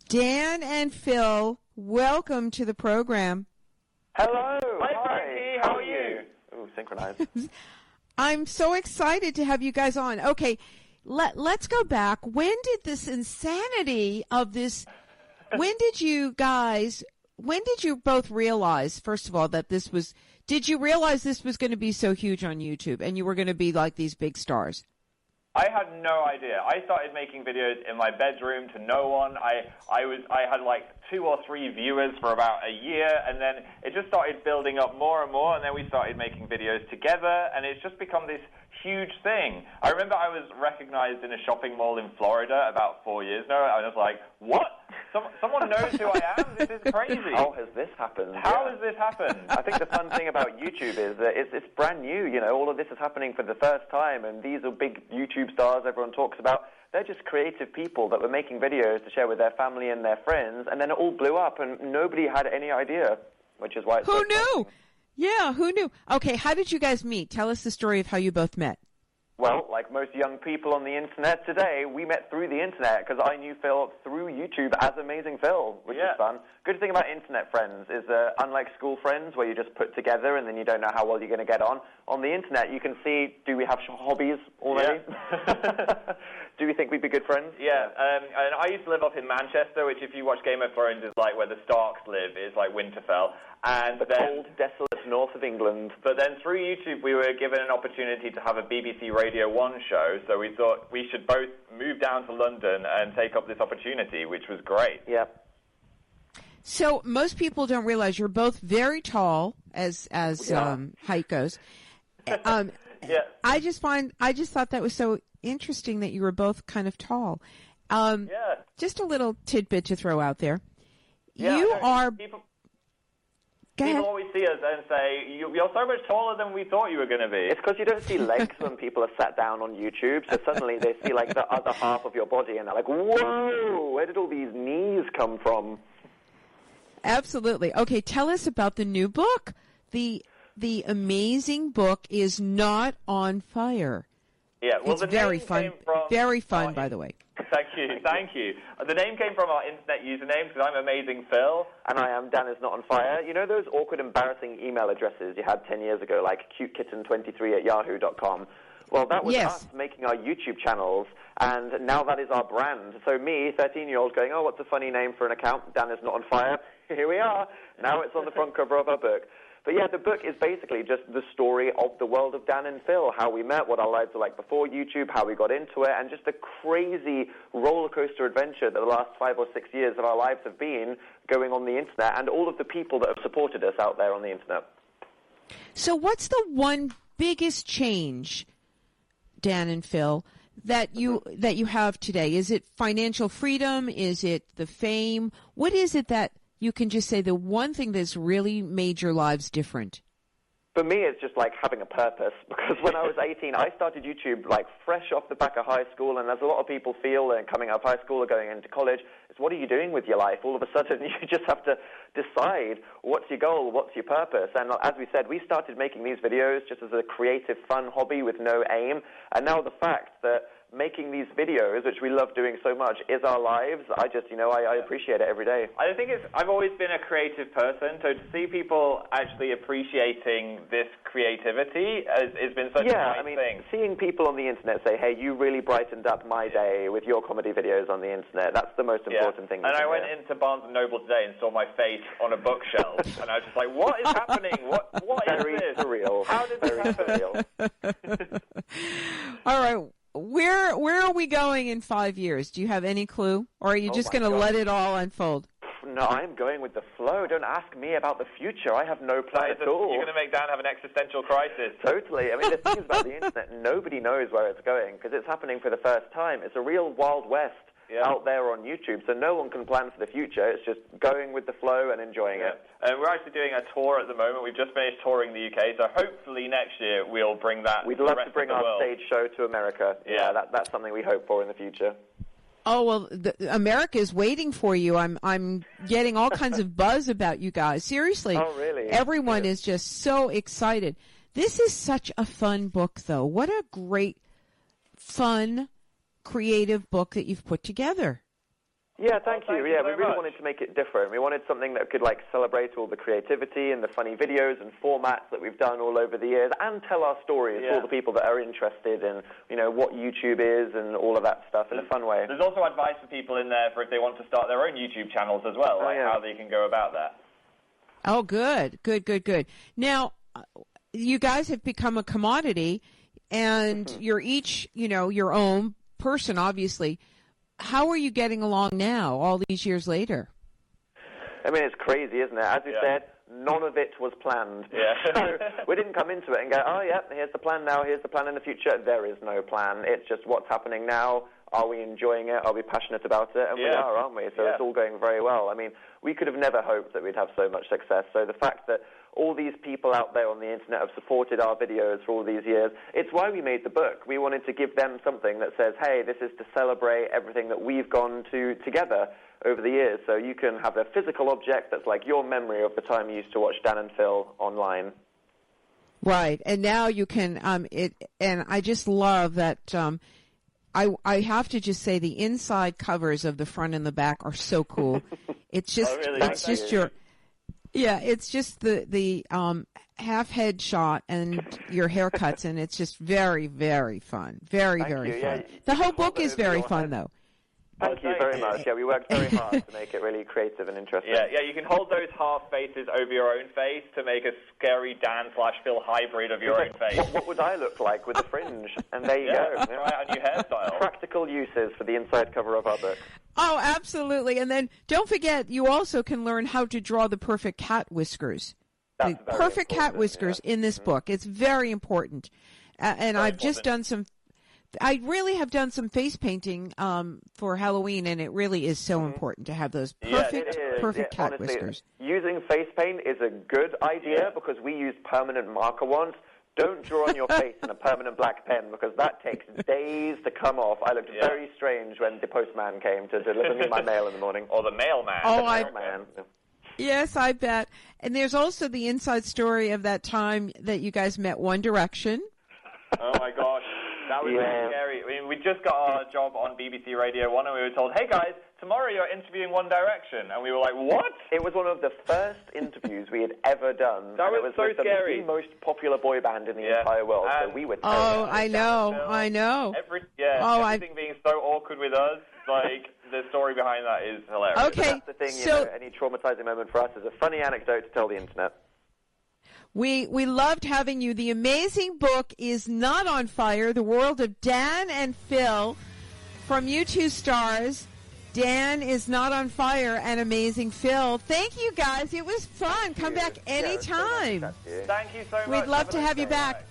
Dan and Phil, welcome to the program. Hello. Hi, Frankie. How are you? Ooh, synchronized. I'm so excited to have you guys on. Okay, let's go back. When did this insanity of this, when did you both realize, first of all, that this was, did you realize this was going to be so huge on YouTube and you were going to be like these big stars? I had no idea. I started making videos in my bedroom to no one. I had like 2 or 3 viewers for about a year, and then it just started building up more and more, and then we started making videos together, and it's just become this huge thing. I remember I was recognized in a shopping mall in Florida about 4 years ago. I was like, what? Someone knows who I am? This is crazy. How has this happened? How has this happened? I think the fun thing about YouTube is that it's brand new. You know, all of this is happening for the first time, and these are big YouTube stars everyone talks about. They're just creative people that were making videos to share with their family and their friends, and then it all blew up, and nobody had any idea, which is why it's Who knew? Yeah, who knew? Okay, how did you guys meet? Tell us the story of how you both met. Well, like most young people on the internet today, we met through the internet because I knew Phil through YouTube as Amazing Phil, which is fun. Good thing about internet friends is unlike school friends where you just put together and then you don't know how well you're going to get on the internet you can see, do we have hobbies already? Yeah. Do we think we'd be good friends? Yeah, and I used to live up in Manchester, which if you watch Game of Thrones is like where the Starks live, is like Winterfell. And the cold, desolate north of England. But then through YouTube, we were given an opportunity to have a BBC Radio 1 show, so we thought we should both move down to London and take up this opportunity, which was great. Yeah. So most people don't realize you're both very tall, as height goes. Yeah. I just thought that was so interesting that you were both kind of tall. Just a little tidbit to throw out there. Yeah, People always see us and say, you're so much taller than we thought you were going to be. It's because you don't see legs when people are sat down on YouTube, so suddenly they see like the other half of your body and they're like, whoa, where did all these knees come from? Absolutely. Okay, tell us about the new book. The amazing book is Not on Fire. Yeah, well, it's very fun. Very fun, by the way. Thank you. The name came from our internet usernames because I'm Amazing Phil. And I am Dan is Not on Fire. You know those awkward, embarrassing email addresses you had 10 years ago, like cutekitten23@yahoo.com? Well, that was us making our YouTube channels, and now that is our brand. So me, 13-year-old, going, oh, what's a funny name for an account? Dan is Not on Fire. Here we are. Now it's on the front cover of our book. But yeah, the book is basically just the story of the world of Dan and Phil, how we met, what our lives were like before YouTube, how we got into it, and just the crazy roller coaster adventure that the last 5 or 6 years of our lives have been going on the internet, and all of the people that have supported us out there on the internet. So what's the one biggest change, Dan and Phil, that you have today? Is it financial freedom? Is it the fame? What is it that you can just say the one thing that's really made your lives different? For me, it's just like having a purpose, because when I was 18, I started YouTube like fresh off the back of high school, and as a lot of people feel coming out of high school or going into college, it's what are you doing with your life? All of a sudden, you just have to decide what's your goal, what's your purpose. And as we said, we started making these videos just as a creative, fun hobby with no aim, and now the fact that making these videos, which we love doing so much, is our lives. I just, I appreciate it every day. I think I've always been a creative person, so to see people actually appreciating this creativity has been such a nice thing. Seeing people on the internet say, hey, you really brightened up my day with your comedy videos on the internet, that's the most important thing. And I went into Barnes & Noble today and saw my face on a bookshelf, and I was just like, what is happening? What is this? Surreal. How did this happen? Surreal. All right. Where are we going in 5 years? Do you have any clue? Or are you just going to let it all unfold? No, I'm going with the flow. Don't ask me about the future. I have no plan at all. You're going to make Dan have an existential crisis. Totally. I mean, the thing is about the internet, nobody knows where it's going because it's happening for the first time. It's a real Wild West out there on YouTube, so no one can plan for the future. It's just going with the flow and enjoying it. And we're actually doing a tour at the moment. We've just finished touring the UK, so hopefully next year we'll bring that to the rest of the world. We'd love to bring our stage show to America. Yeah, that's something we hope for in the future. Oh, well, America is waiting for you. I'm getting all kinds of buzz about you guys. Seriously. Oh, really? Everyone is just so excited. This is such a fun book, though. What a great, fun, creative book that you've put together. Yeah, thank you. Thank Yeah, you we so really much. wanted to make it different. We wanted something that could celebrate all the creativity and the funny videos and formats that we've done all over the years, and tell our stories to all the people that are interested in, what YouTube is and all of that stuff in a fun way. There's also advice for people in there for if they want to start their own YouTube channels as well, how they can go about that. Oh, good. Now, you guys have become a commodity, and you're each, your own person, obviously. How are you getting along now, all these years later? I mean, it's crazy, isn't it? As you said, none of it was planned. Yeah. So we didn't come into it and go, oh, yeah, here's the plan now, here's the plan in the future. There is no plan. It's just what's happening now. Are we enjoying it? Are we passionate about it? And we are, aren't we? So it's all going very well. I mean, we could have never hoped that we'd have so much success. So the fact that all these people out there on the internet have supported our videos for all these years, it's why we made the book. We wanted to give them something that says, hey, this is to celebrate everything that we've gone to together over the years. So you can have a physical object that's like your memory of the time you used to watch Dan and Phil online. Right. And now you can, and I just love that, I have to just say the inside covers of the front and the back are so cool. It's just, it's just the half head shot and your haircuts, and it's just very, very fun. Very fun. Yeah, the whole book is very fun, though. Thank you very much. Yeah, we worked very hard to make it really creative and interesting. Yeah, you can hold those half faces over your own face to make a scary Dan/Phil hybrid of your own face. What would I look like with a fringe? And there you go. Try out a new hairstyle. Practical uses for the inside cover of our book. Oh, absolutely. And then don't forget, you also can learn how to draw the perfect cat whiskers. That's the perfect cat whiskers in this book. It's very important. And I've just done I really have done some face painting for Halloween, and it really is so important to have those perfect cat honestly, whiskers. Using face paint is a good idea because we use permanent marker ones. Don't draw on your face in a permanent black pen because that takes days to come off. I looked very strange when the postman came to deliver me my mail in the morning. Or the mailman. Mailman. Yes, I bet. And there's also the inside story of that time that you guys met One Direction. Oh, my gosh. That was really scary. I mean, we just got our job on BBC Radio 1, and we were told, hey, guys, tomorrow you're interviewing One Direction. And we were like, what? It was one of the first interviews we had ever done. That was so scary. The most popular boy band in the entire world, so we were terrified. Oh, I know. Everything being so awkward with us, the story behind that is hilarious. Okay, that's the thing, any traumatizing moment for us is a funny anecdote to tell the internet. We loved having you. The amazing book is Not on Fire, The World of Dan and Phil, from you two stars. Dan is not on fire and Amazing Phil. Thank you, guys. It was fun. Come back anytime. Thank you so much. We'd love to have you back.